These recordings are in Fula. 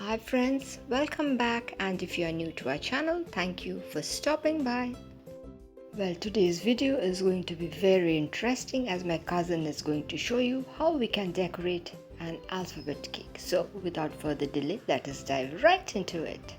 Hi friends, welcome back, and if you are new to our channel, thank you for stopping by. Well, today's video is going to be very interesting as my cousin is going to show you how we can decorate an alphabet cake. So without further delay, let us dive right into it.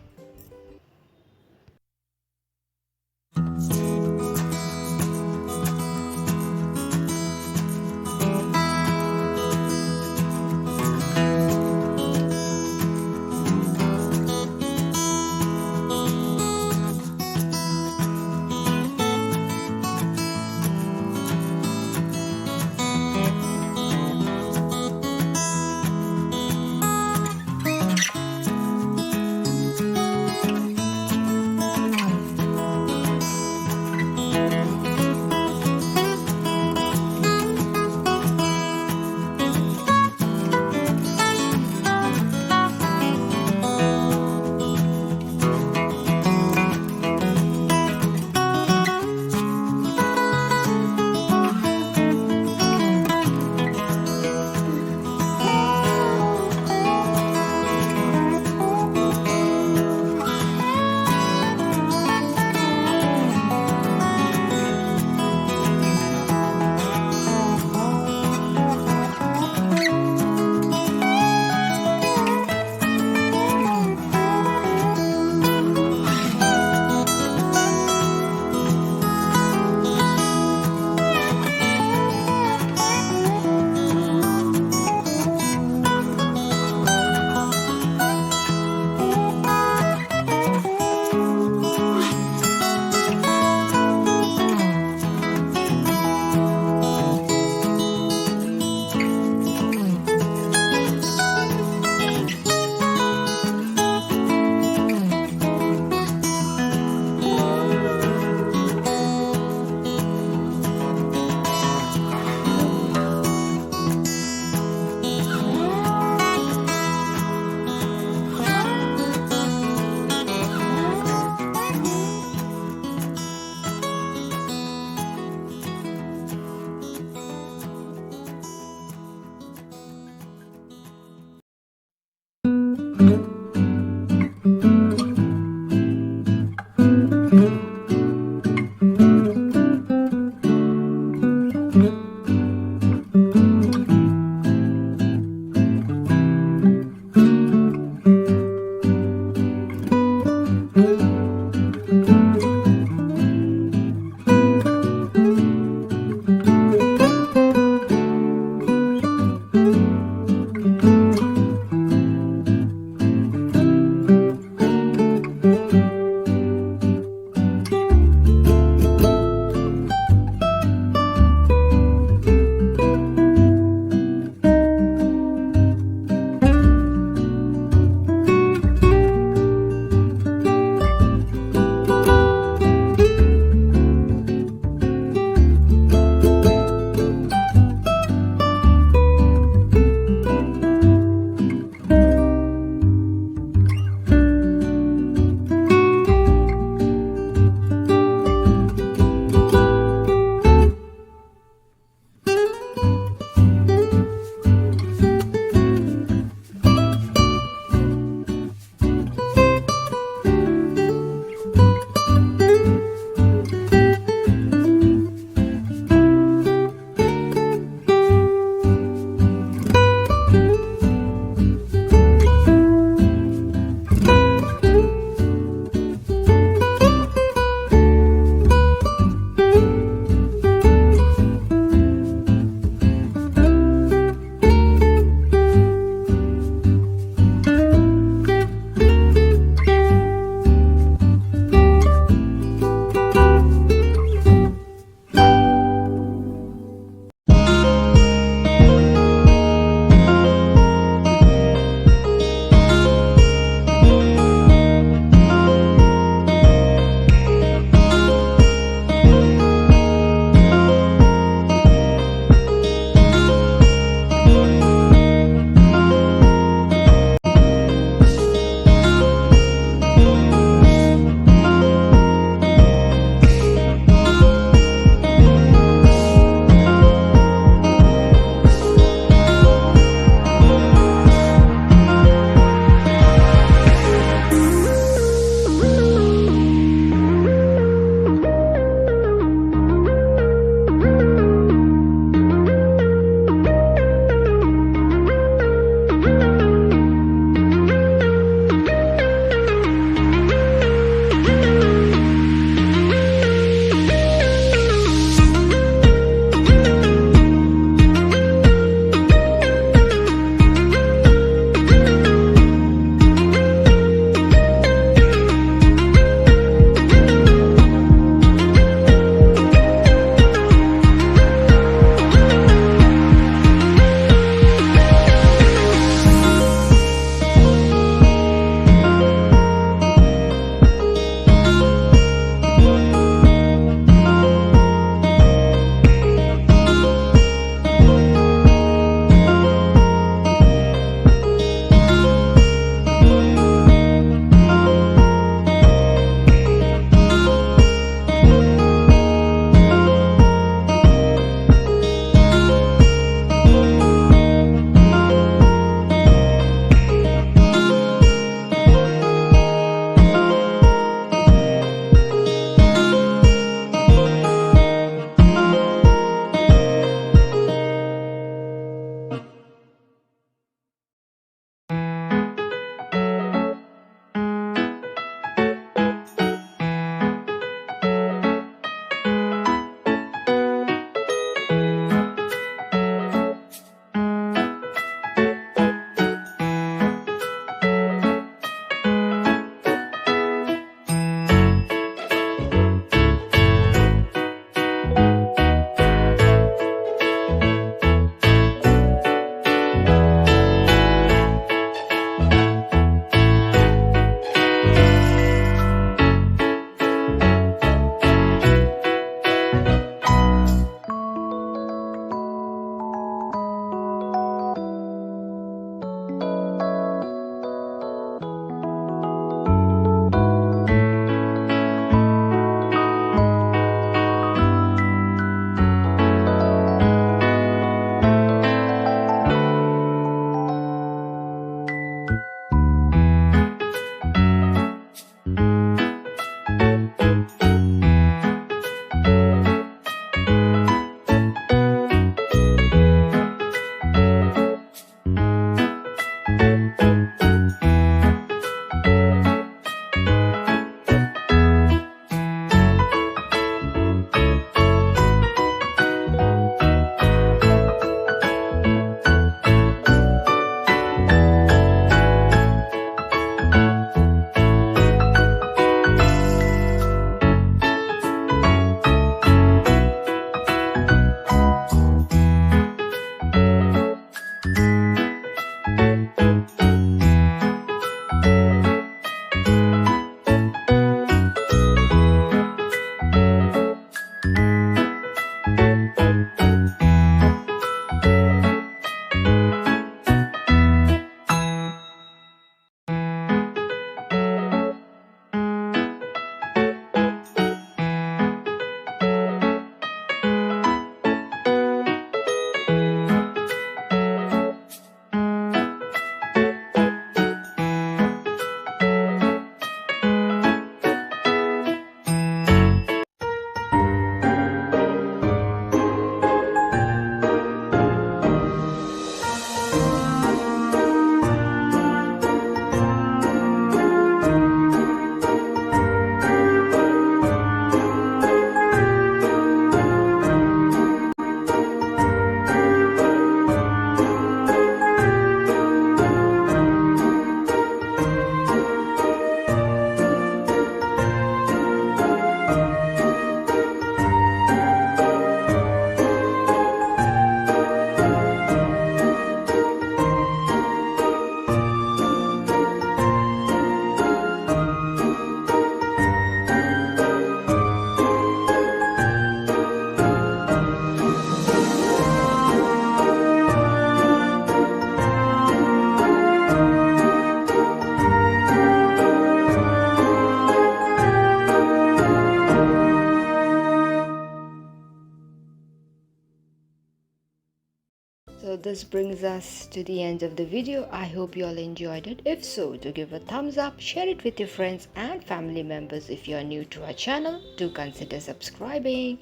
this brings us to the end of the video. I hope you all enjoyed it. If so, do give a thumbs up, share it with your friends and family members. If you are new to our channel, do consider subscribing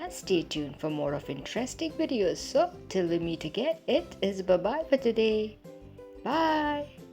and stay tuned for more of interesting videos. So till we meet again, it is bye bye for today. Bye.